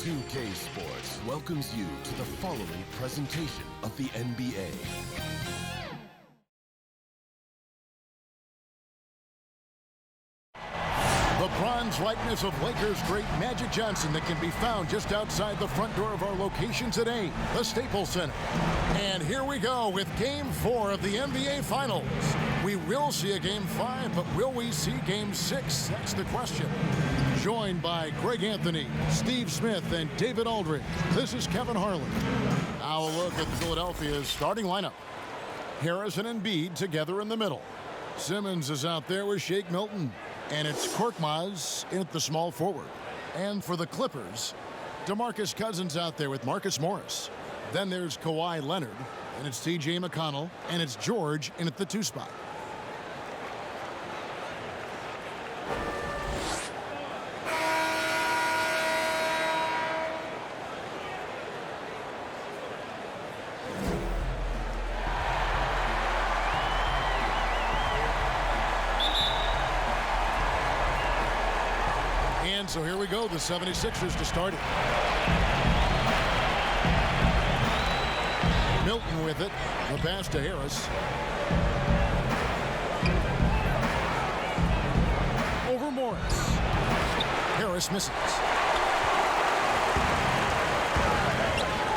2K Sports welcomes you to the following presentation of the NBA. The bronze likeness of Lakers great Magic Johnson that can be found just outside the front door of our location today, the Staples Center. And here we go with Game 4 of the NBA Finals. We will see a Game 5, but will we see Game 6? That's the question. Joined by Greg Anthony, Steve Smith, and David Aldridge, this is Kevin Harlan. Now a look at Philadelphia's starting lineup. Harris and Embiid together in the middle. Simmons is out there with Shake Milton. And it's Korkmaz at the small forward. And for the Clippers, DeMarcus Cousins out there with Marcus Morris. Then there's Kawhi Leonard, and it's T.J. McConnell, and it's George in at the 2 spot. And so here we go, the 76ers to start it. Milton with it, the pass to Harris. Over Morris. Harris misses.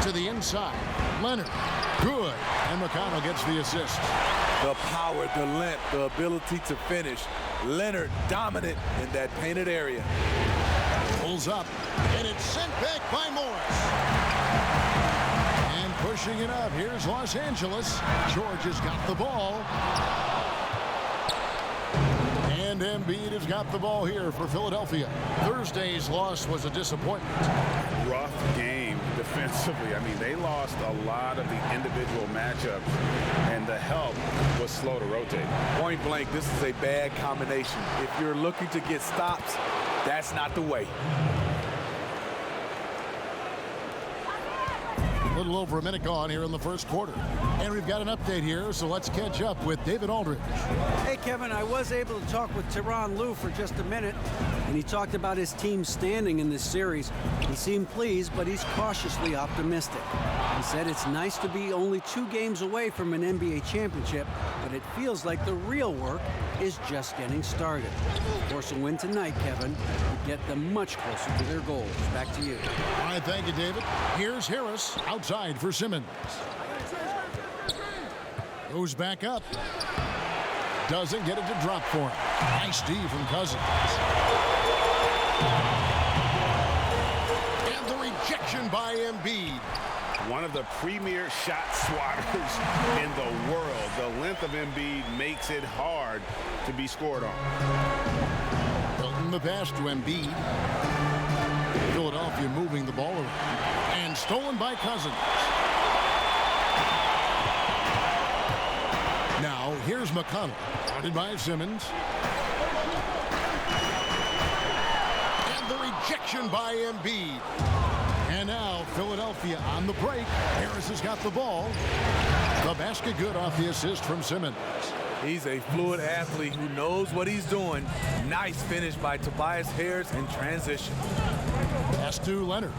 To the inside, Leonard, good. And McConnell gets the assist. The power, the length, the ability to finish. Leonard dominant in that painted area. Pulls up, and it's sent back by Morris. And pushing it up, here's Los Angeles. George has got the ball. And Embiid has got the ball here for Philadelphia. Thursday's loss was a disappointment. Rough game defensively. I mean, they lost a lot of the individual matchups, and the help was slow to rotate. Point blank, this is a bad combination. If you're looking to get stops, that's not the way. A little over a minute gone here in the first quarter. And we've got an update here, so let's catch up with David Aldridge. Hey, Kevin, I was able to talk with Tyronn Lue for just a minute, and he talked about his team's standing in this series. He seemed pleased, but he's cautiously optimistic. He said it's nice to be only 2 games away from an NBA championship, but it feels like the real work is just getting started. Of course, a win tonight, Kevin, would get them much closer to their goals. Back to you. All right, thank you, David. Here's Harris outside for Simmons. Goes back up. Doesn't get it to drop for him. Nice D from Cousins. And the rejection by Embiid. One of the premier shot swatters in the world. The length of Embiid makes it hard to be scored on. Milton the pass to Embiid. Philadelphia moving the ball around. And stolen by Cousins. Now, here's McConnell. Guarded by Simmons. And the rejection by Embiid. And now, Philadelphia on the break. Harris has got the ball. The basket good off the assist from Simmons. He's a fluid athlete who knows what he's doing. Nice finish by Tobias Harris in transition. Pass to Leonard.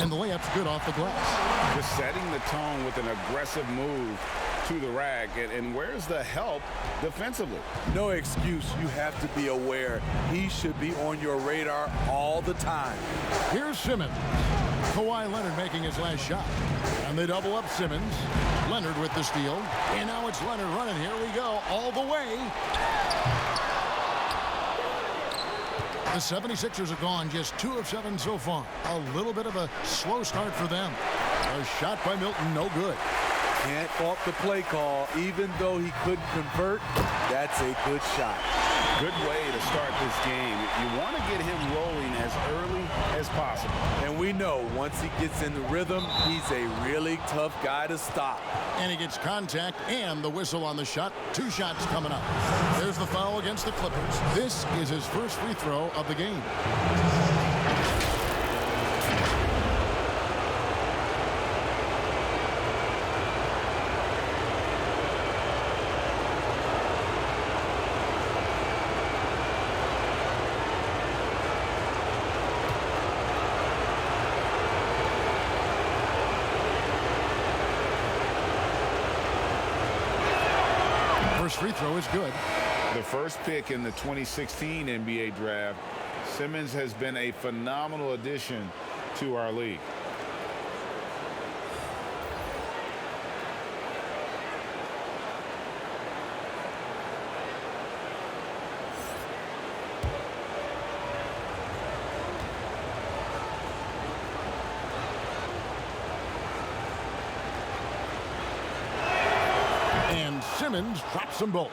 And the layup's good off the glass. Just setting the tone with an aggressive move to the rack. And where's the help defensively? No excuse. You have to be aware. He should be on your radar all the time. Here's Simmons. Kawhi Leonard making his last shot. And they double up Simmons. Leonard with the steal. And now it's Leonard running. Here we go. All the way. The 76ers have gone just 2 of 7 so far. A little bit of a slow start for them. A shot by Milton, no good. Can't fault the play call. Even though he couldn't convert, that's a good shot. Good way to start this game. You want to get him rolling as early as possible. And we know once he gets in the rhythm, he's a really tough guy to stop. And he gets contact and the whistle on the shot. 2 shots coming up. There's the foul against the Clippers. This is his first free throw of the game. First free throw is good. The first pick in the 2016 NBA draft, Simmons has been a phenomenal addition to our league. And Simmons drops them both.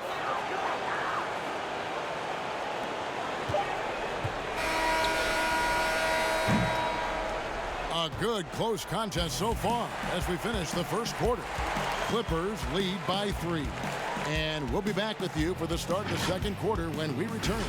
A good close contest so far as we finish the first quarter. Clippers lead by 3. And we'll be back with you for the start of the second quarter when we return.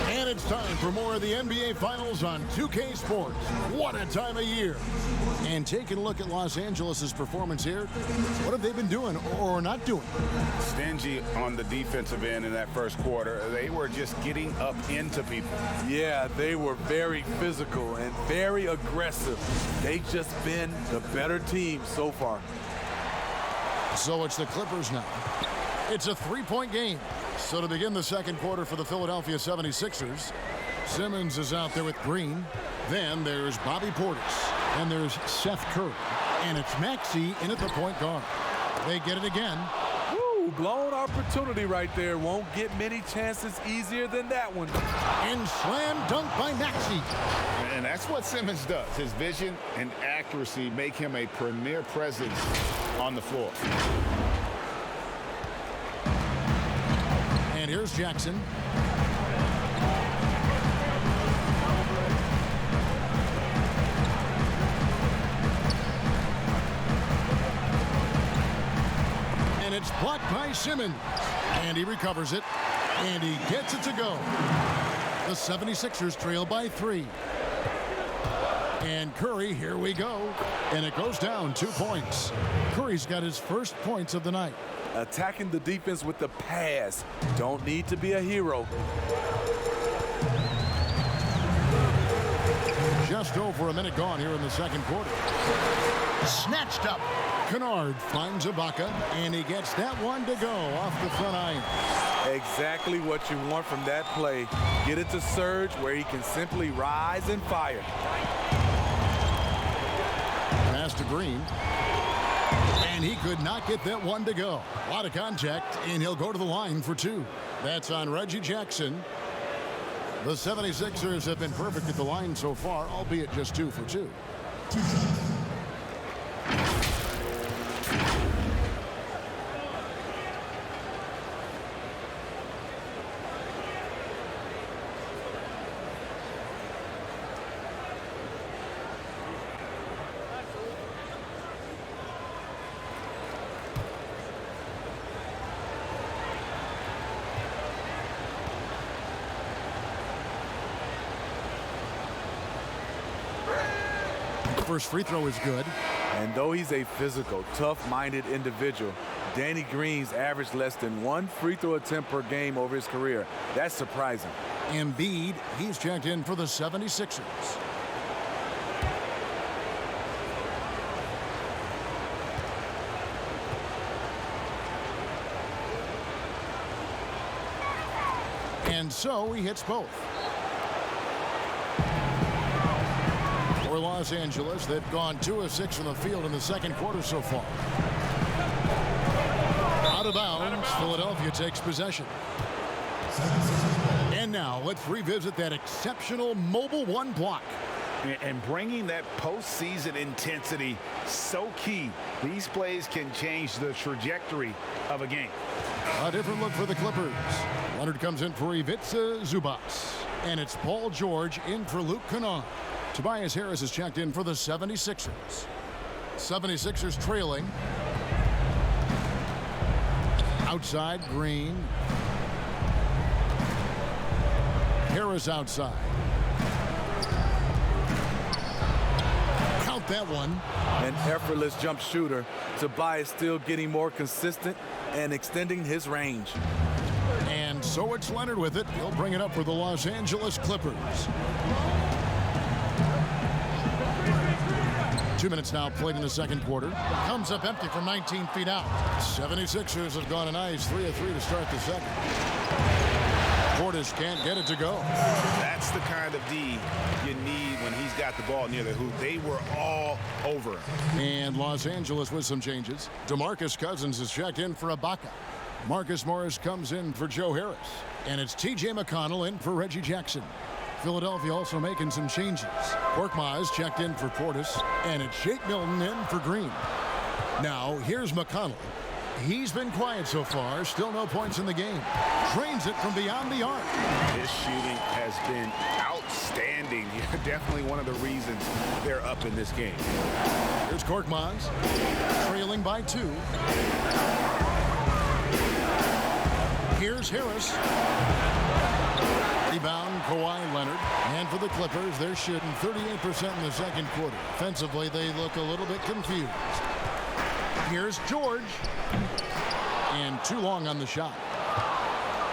And it's time for more of the NBA Finals on 2K Sports. What a time of year. And taking a look at Los Angeles' performance here, what have they been doing or not doing? Stingy on the defensive end in that first quarter. They were just getting up into people. Yeah, they were very physical and very aggressive. They've just been the better team so far. So it's the Clippers now. It's a 3-point game. So to begin the second quarter for the Philadelphia 76ers, Simmons is out there with Green. Then there's Bobby Portis. And there's Seth Curry. And it's Maxey in at the point guard. They get it again. Woo, blown opportunity right there. Won't get many chances easier than that one. And slam dunk by Maxey. And that's what Simmons does. His vision and accuracy make him a premier presence on the floor. And here's Jackson. And it's blocked by Simmons. And he recovers it. And he gets it to go. The 76ers trail by 3. And Curry, here we go. And it goes down 2 points. Curry's got his first points of the night. Attacking the defense with the pass. Don't need to be a hero. Just over a minute gone here in the second quarter. Snatched up. Kennard finds Ibaka, and he gets that one to go off the front iron. Exactly what you want from that play. Get it to Serge where he can simply rise and fire. Pass to Green. And he could not get that one to go. A lot of contact, and he'll go to the line for 2. That's on Reggie Jackson. The 76ers have been perfect at the line so far, albeit just 2 for 2. First free throw is good. And though he's a physical, tough-minded individual, Danny Green's averaged less than 1 free throw attempt per game over his career. That's surprising. Embiid, he's checked in for the 76ers. And so he hits both. For Los Angeles, they've gone 2 of 6 from the field in the second quarter so far. Out of bounds, Philadelphia takes possession. And now let's revisit that exceptional mobile 1 block. And bringing that postseason intensity, so key. These plays can change the trajectory of a game. A different look for the Clippers. Leonard comes in for Ivica Zubac. And it's Paul George in for Luke Kennard. Tobias Harris is checked in for the 76ers. 76ers trailing. Outside, Green. Harris outside. Count that one. An effortless jump shooter. Tobias still getting more consistent and extending his range. And so it's Leonard with it. He'll bring it up for the Los Angeles Clippers. 2 minutes now played in the second quarter. Comes up empty from 19 feet out. 76ers have gone a nice 3 of 3 to start the second. Portis can't get it to go. That's the kind of D you need when he's got the ball near the hoop. They were all over him. And Los Angeles with some changes. DeMarcus Cousins is checked in for Ibaka. Marcus Morris comes in for Joe Harris. And it's T.J. McConnell in for Reggie Jackson. Philadelphia also making some changes. Korkmaz checked in for Portis. And it's Shake Milton in for Green. Now, here's McConnell. He's been quiet so far. Still no points in the game. Drains it from beyond the arc. His shooting has been outstanding. Definitely one of the reasons they're up in this game. Here's Korkmaz. Trailing by 2. Here's Harris. Rebound, Kawhi Leonard. And for the Clippers, they're shooting 38% in the second quarter. Offensively, they look a little bit confused. Here's George. And too long on the shot.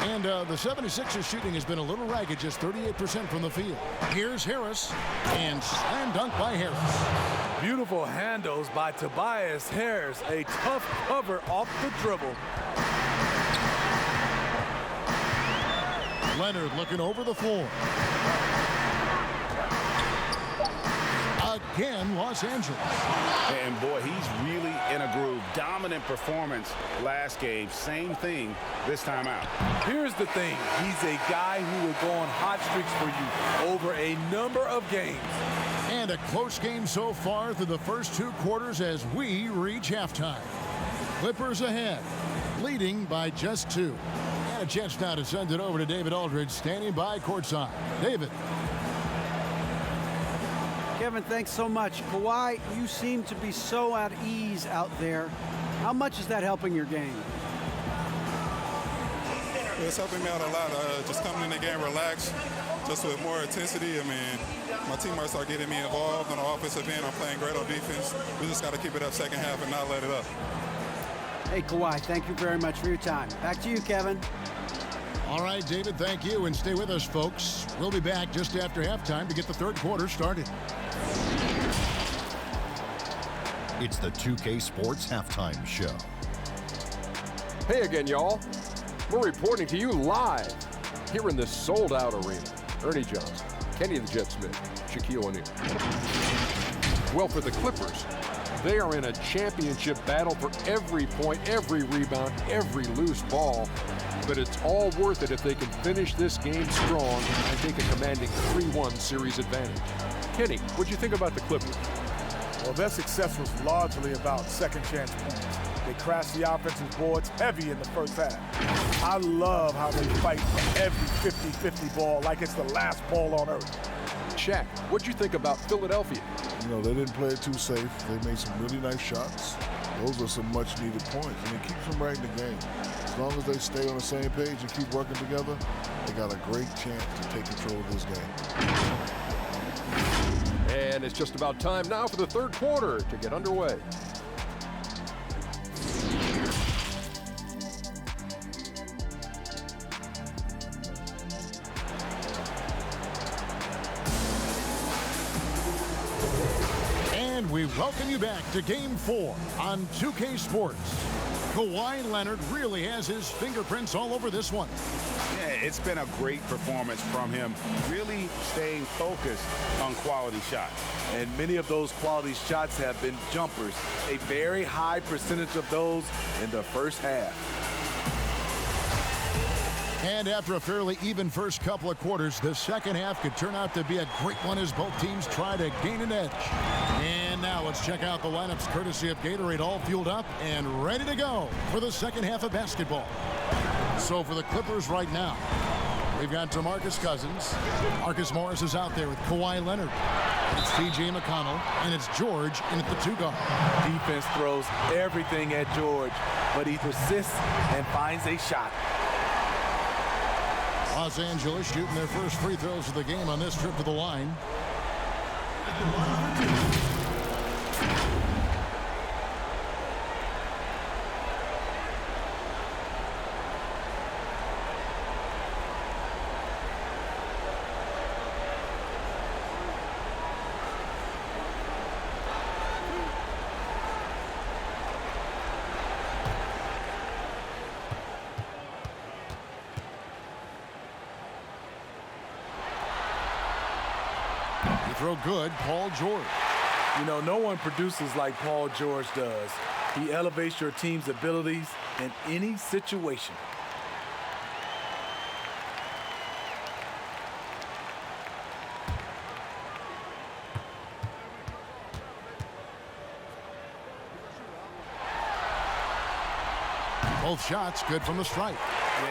And the 76ers shooting has been a little ragged, just 38% from the field. Here's Harris. And slam dunk by Harris. Beautiful handles by Tobias Harris. A tough cover off the dribble. Leonard looking over the floor. Again, Los Angeles. And boy, he's really in a groove. Dominant performance last game. Same thing this time out. Here's the thing. He's a guy who will go on hot streaks for you over a number of games. And a close game so far through the first 2 quarters as we reach halftime. Clippers ahead, leading by just 2. And a chance now to send it over to David Aldridge, standing by courtside. David. Kevin, thanks so much. Kawhi, you seem to be so at ease out there. How much is that helping your game? It's helping me out a lot. Just coming in the game relaxed, just with more intensity. I mean, my teammates are getting me involved on the offensive end. I'm playing great on defense. We just got to keep it up second half and not let it up. Hey, Kawhi, thank you very much for your time. Back to you, Kevin. All right, David, thank you. And stay with us, folks. We'll be back just after halftime to get the third quarter started. It's the 2K Sports Halftime Show. Hey again, y'all. We're reporting to you live here in this sold-out arena. Ernie Johnson, Kenny the Jet Smith, Shaquille O'Neal. Well, for the Clippers, they are in a championship battle for every point, every rebound, every loose ball. But it's all worth it if they can finish this game strong and take a commanding 3-1 series advantage. Kenny, what'd you think about the Clippers? Well, their success was largely about second chance points. They crashed the offensive boards heavy in the first half. I love how they fight for every 50-50 ball like it's the last ball on earth. Shaq, what'd you think about Philadelphia? You know, they didn't play it too safe. They made some really nice shots. Those are some much-needed points, and it keeps them right in the game. As long as they stay on the same page and keep working together, they got a great chance to take control of this game. And it's just about time now for the third quarter to get underway. And we welcome you back to Game 4 on 2K Sports. Kawhi Leonard really has his fingerprints all over this one. Yeah, it's been a great performance from him, really staying focused on quality shots. And many of those quality shots have been jumpers. A very high percentage of those in the first half. And after a fairly even first couple of quarters, the second half could turn out to be a great one as both teams try to gain an edge. And now let's check out the lineups courtesy of Gatorade, all fueled up and ready to go for the second half of basketball. So for the Clippers right now, we've got DeMarcus Cousins. Marcus Morris is out there with Kawhi Leonard. It's T.J. McConnell, and it's George in at the 2-guard. Defense throws everything at George, but he persists and finds a shot. Los Angeles shooting their first free throws of the game on this trip to the line. Throw good, Paul George. You know, no one produces like Paul George does. He elevates your team's abilities in any situation. Both shots good from the stripe.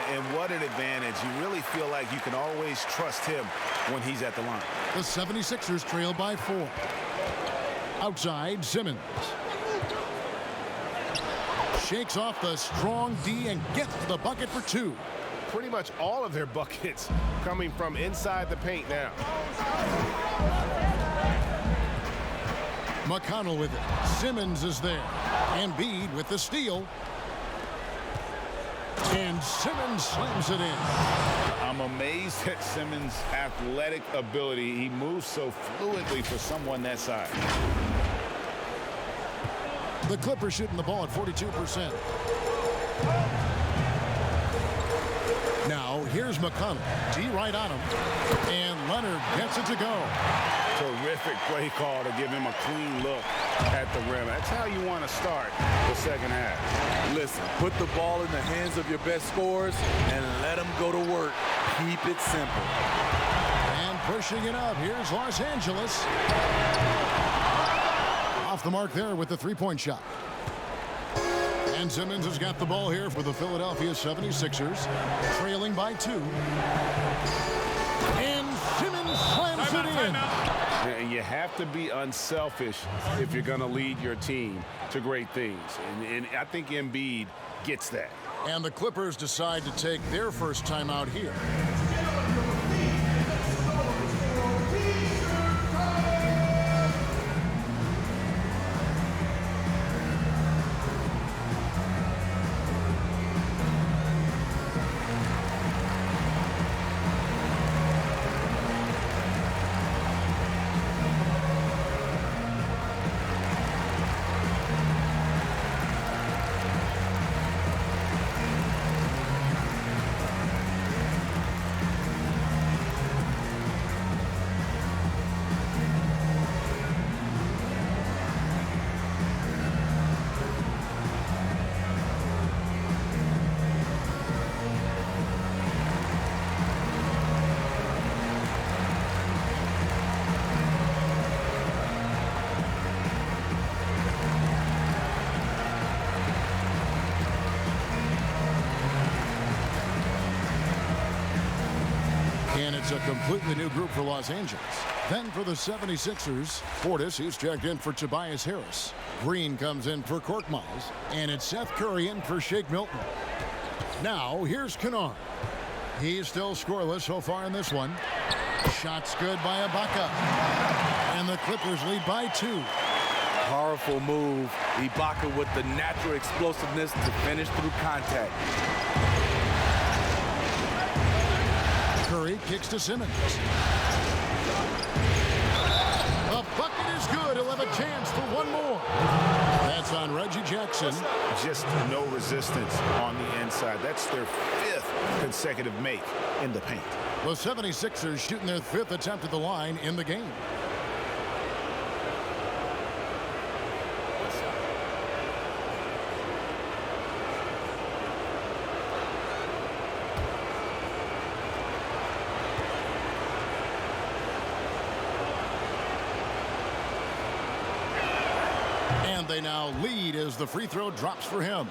And what an advantage. You really feel like you can always trust him when he's at the line. The 76ers trail by 4. Outside, Simmons. Shakes off the strong D and gets the bucket for 2. Pretty much all of their buckets coming from inside the paint now. McConnell with it. Simmons is there. Embiid with the steal. And Simmons slams it in. I'm amazed at Simmons' athletic ability. He moves so fluidly for someone that size. The Clippers shooting the ball at 42%. Now, here's McConnell. D right on him. And Leonard gets it to go. Terrific play call to give him a clean look at the rim. That's how you want to start the second half. Listen, put the ball in the hands of your best scorers and let them go to work. Keep it simple. And pushing it up, here's Los Angeles. Off the mark there with the three-point shot. And Simmons has got the ball here for the Philadelphia 76ers, trailing by 2. And Simmons slams it in. And you have to be unselfish if you're going to lead your team to great things. And I think Embiid gets that. And the Clippers decide to take their first timeout here. And it's a completely new group for Los Angeles. Then for the 76ers, Portis, he's checked in for Tobias Harris. Green comes in for Korkmaz. And it's Seth Curry in for Shake Milton. Now, here's Kennard. He's still scoreless so far in this one. Shots good by Ibaka. And the Clippers lead by 2. Powerful move. Ibaka with the natural explosiveness to finish through contact. Curry kicks to Simmons. The bucket is good. He'll have a chance for one more. That's on Reggie Jackson. Just no resistance on the inside. That's their 5th consecutive make in the paint. The 76ers shooting their 5th attempt at the line in the game. And they now lead as the free throw drops for him.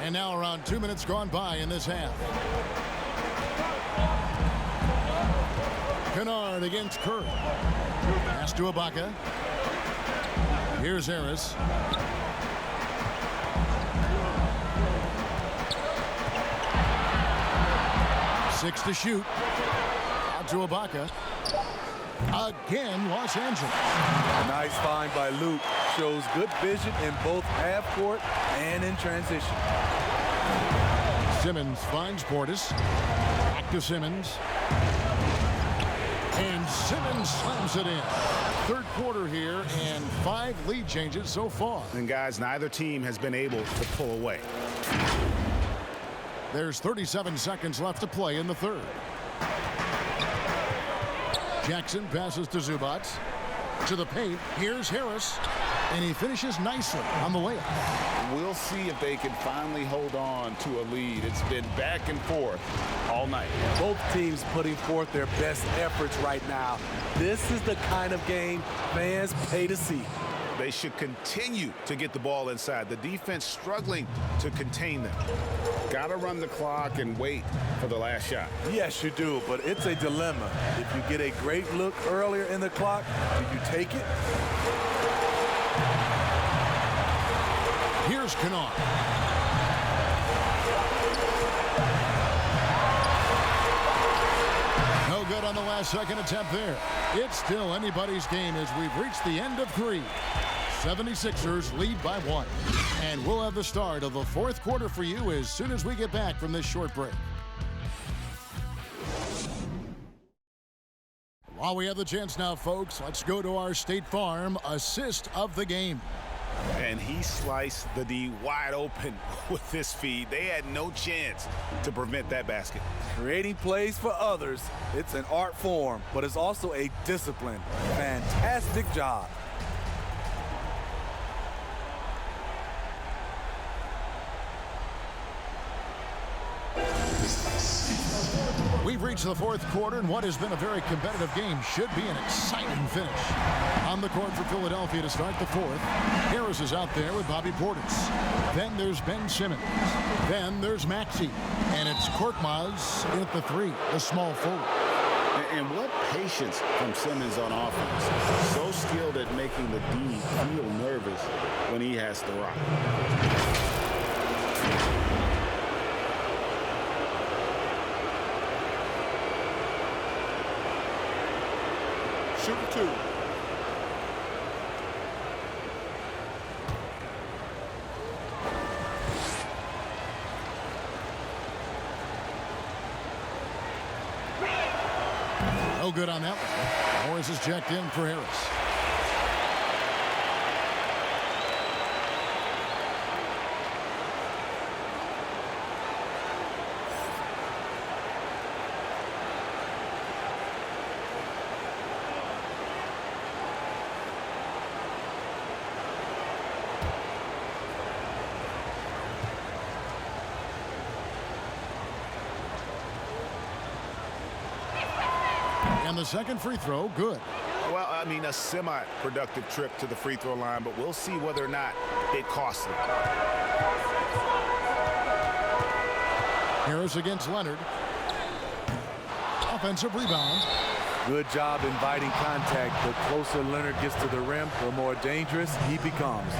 And now around 2 minutes gone by in this half. Kennard against Curry. Pass to Ibaka. Here's Harris. 6 to shoot. Out to Ibaka. Again, Los Angeles. Nice find by Luke. Shows good vision in both half court and in transition. Simmons finds Portis. Back to Simmons. And Simmons slams it in. Third quarter here and 5 lead changes so far. And guys, neither team has been able to pull away. There's 37 seconds left to play in the third. Jackson passes to Zubac. To the paint, here's Harris. And he finishes nicely on the layup. We'll see if they can finally hold on to a lead. It's been back and forth all night. Both teams putting forth their best efforts right now. This is the kind of game fans pay to see. They should continue to get the ball inside. The defense struggling to contain them. Got to run the clock and wait for the last shot. Yes, you do, but it's a dilemma. If you get a great look earlier in the clock, do you take it? Here's Kennard. No good on the last second attempt there. It's still anybody's game as we've reached the end of 3. 76ers lead by 1. And we'll have the start of the fourth quarter for you as soon as we get back from this short break. While we have the chance now, folks, let's go to our State Farm assist of the game. And he sliced the D wide open with this feed. They had no chance to prevent that basket. Creating plays for others, it's an art form, but it's also a discipline. Fantastic job. We've reached the fourth quarter, and what has been a very competitive game should be an exciting finish. On the court for Philadelphia to start the fourth, Harris is out there with Bobby Portis. Then there's Ben Simmons. Then there's Maxey. And it's Korkmaz at the 3, the small forward. And what patience from Simmons on offense. So skilled at making the D feel nervous when he has to rock. Shooting 2. No good on that one. Morris is checked in for Harris. And the second free throw, good. Well, I mean, a semi-productive trip to the free throw line, but we'll see whether or not it costs them. Harris against Leonard. Offensive rebound. Good job inviting contact. The closer Leonard gets to the rim, the more dangerous he becomes.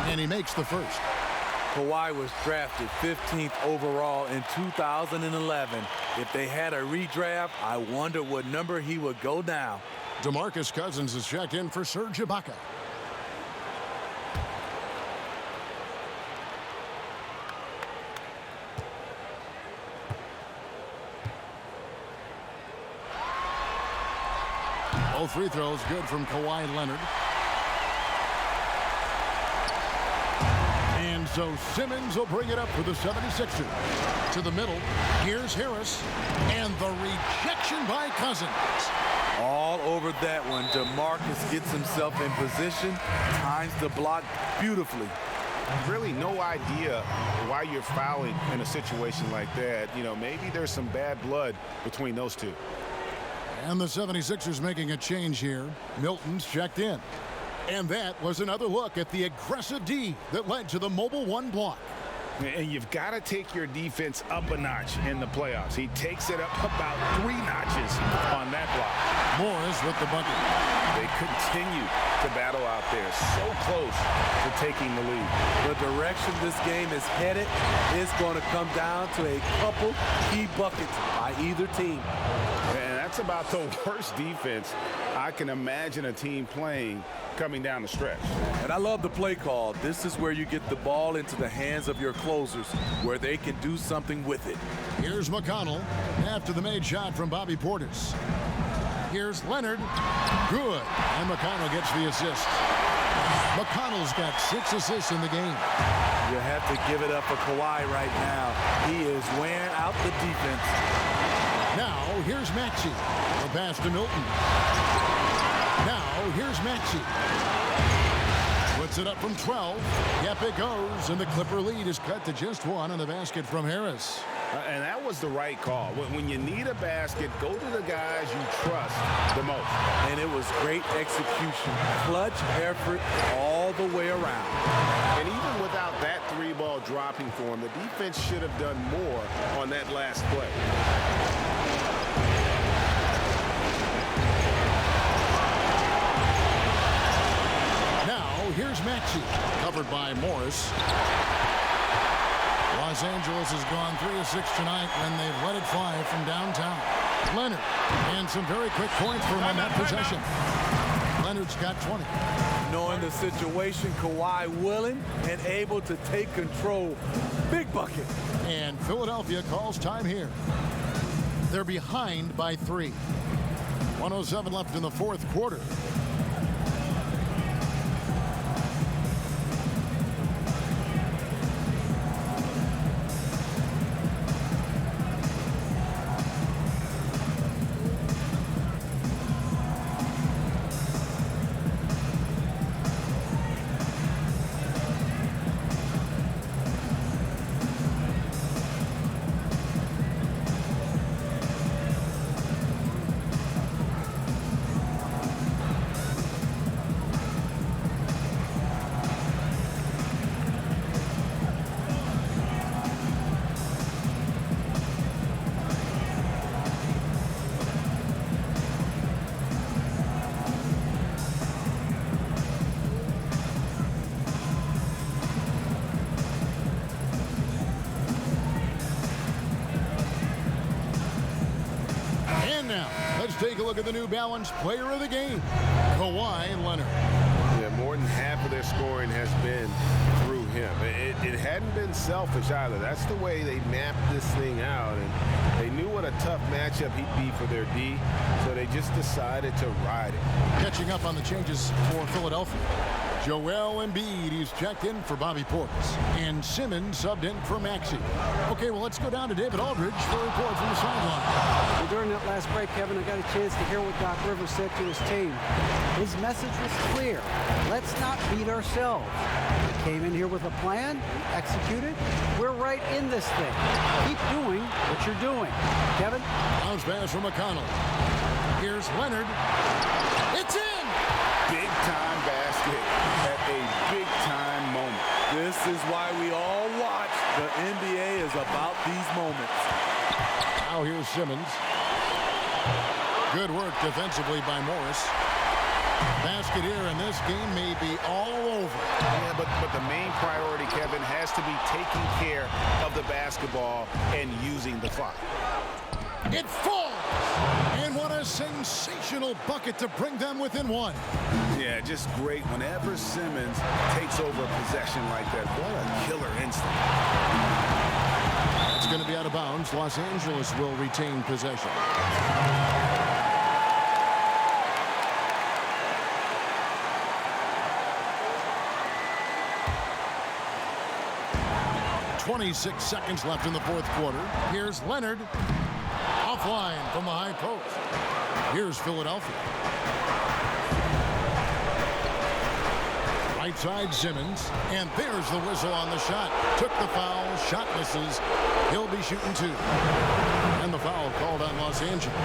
And he makes the first. Kawhi was drafted 15th overall in 2011. If they had a redraft, I wonder what number he would go now. DeMarcus Cousins is checked in for Serge Ibaka. Both free throws good from Kawhi Leonard. And so Simmons will bring it up for the 76ers. To the middle, here's Harris. And the rejection by Cousins. All over that one. DeMarcus gets himself in position, times the block beautifully. really no idea why you're fouling in a situation like that. You know, maybe there's some bad blood between those two. And the 76ers making a change here. Milton's checked in. And that was another look at the aggressive D that led to the mobile one block. And you've got to take your defense up a notch in the playoffs. He takes it up about 3 notches on that block. Morris with the bucket. They continue to battle out there, so close to taking the lead. The direction this game is headed is going to come down to a couple key buckets by either team. And that's about the worst defense I can imagine a team playing coming down the stretch. And I love the play call. This is where you get the ball into the hands of your closers, where they can do something with it. Here's McConnell after the made shot from Bobby Portis. Here's Leonard. Good. And McConnell gets the assist. McConnell's got 6 assists in the game. You have to give it up for Kawhi right now. He is wearing out the defense. Now, here's Maxey. The pass to Milton. Now, here's Maxey. Puts it up from 12. Yep, it goes. And the Clipper lead is cut to just 1 on the basket from Harris. And that was the right call. When you need a basket, go to the guys you trust the most. And it was great execution. Clutch effort all the way around. And even without that 3-ball dropping for him, the defense should have done more on that last play. Here's Maxey, covered by Morris. Los Angeles has gone 3 of 6 tonight when they've let it fly from downtown. Leonard, and some very quick points for him on that possession. Leonard's got 20. Knowing the situation, Kawhi willing and able to take control. Big bucket. And Philadelphia calls time here. They're behind by 3. 107 left in the 4th quarter. Take a look at the New Balance player of the game, Kawhi Leonard. Yeah, more than half of their scoring has been through him. It hadn't been selfish either. That's the way they mapped this thing out, and they knew what a tough matchup he'd be for their D, so they just decided to ride it. Catching up on the changes for Philadelphia. Joel Embiid, he's checked in for Bobby Portis. And Simmons subbed in for Maxey. Okay, well, let's go down to David Aldridge for a report from the sideline. Well, during that last break, Kevin, I got a chance to hear what Doc Rivers said to his team. His message was clear. Let's not beat ourselves. We came in here with a plan, executed. We're right in this thing. Keep doing what you're doing. Kevin? Bounce pass from McConnell. Here's Leonard. It's in! Big-time basket at a big-time moment. This is why we all watch. The NBA is about these moments. Now here's Simmons. Good work defensively by Morris. Basket here, and this game may be all over. Yeah, but the main priority, Kevin, has to be taking care of the basketball and using the clock. It falls! And what a sensational bucket to bring them within 1. Yeah, just great. Whenever Simmons takes over a possession like that, what a killer instinct. It's going to be out of bounds. Los Angeles will retain possession. .26 seconds left in the 4th quarter. Here's Leonard. Offline from the high post. Here's Philadelphia. right side, Simmons. And there's the whistle on the shot. Took the foul. Shot misses. He'll be shooting 2. And the foul called on Los Angeles.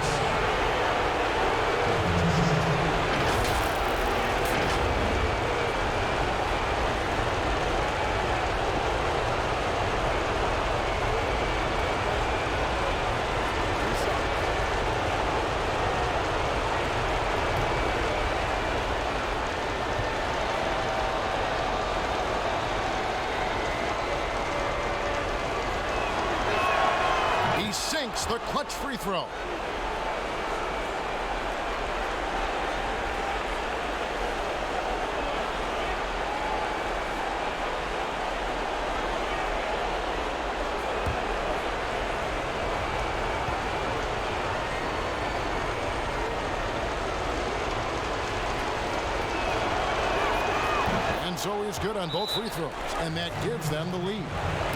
Sinks the clutch free throw. And so he's good on both free throws, and that gives them the lead.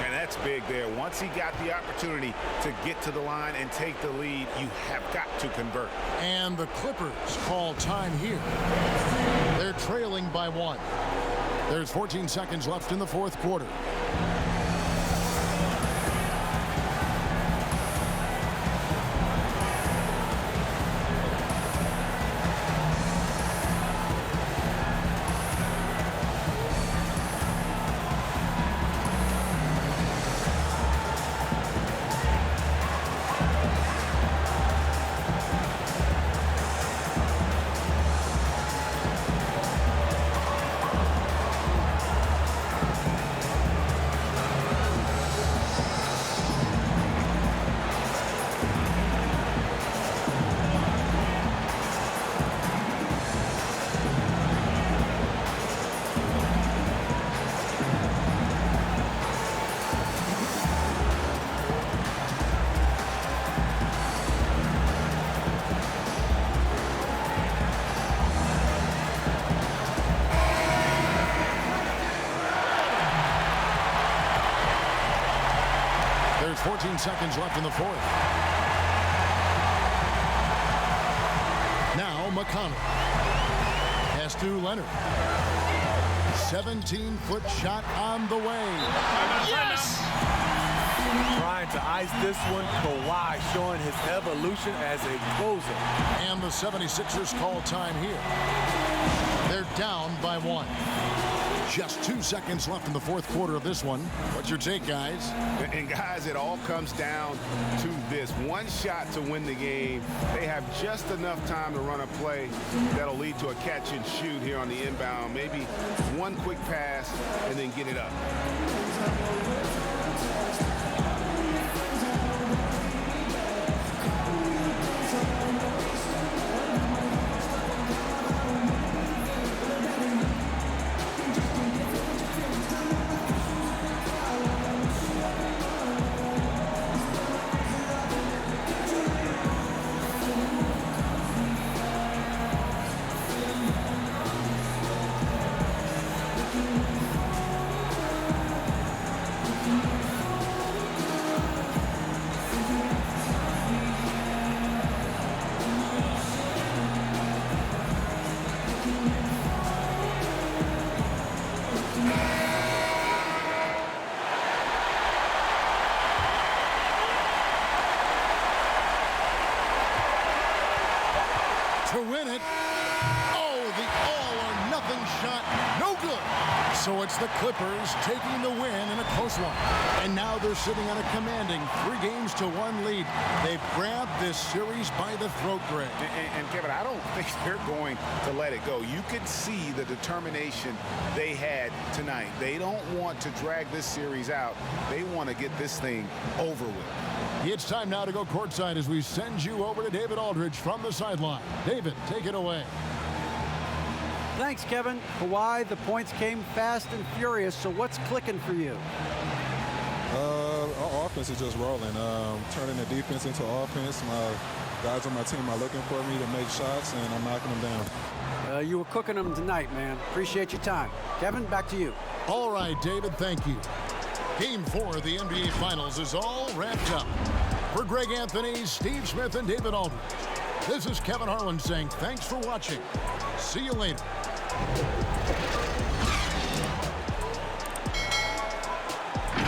And that's big there. Once he got the opportunity to get to the line and take the lead, you have got to convert. And the Clippers call time here. They're trailing by 1. There's 14 seconds left in the fourth quarter. There's 14 seconds left in the fourth. Now McConnell. Pass to Leonard. 17-foot shot on the way. Yes! Trying to ice this one. Kawhi showing his evolution as a closer. And the 76ers call time here. They're down by 1. Just 2 seconds left in the fourth quarter of this one. What's your take, guys? And guys, it all comes down to this. One shot to win the game. They have just enough time to run a play that'll lead to a catch and shoot here on the inbound. Maybe one quick pass and then get it up. To win it. Oh, the all-or-nothing shot. No good. So it's the Clippers taking the win in a close one. And now they're sitting on a commanding 3-1 lead. They've grabbed this series by the throat, Greg. And Kevin, I don't think they're going to let it go. You can see the determination they had tonight. They don't want to drag this series out. They want to get this thing over with. It's time now to go courtside as we send you over to David Aldridge from the sideline. David, take it away. Thanks, Kevin. Kawhi, the points came fast and furious, so what's clicking for you? Our offense is just rolling. Turning the defense into offense. My guys on my team are looking for me to make shots, and I'm knocking them down. You were cooking them tonight, man. Appreciate your time. Kevin, back to you. All right, David, thank you. Game 4 of the NBA Finals is all wrapped up. For Greg Anthony, Steve Smith, and David Aldridge, this is Kevin Harlan saying thanks for watching. See you later.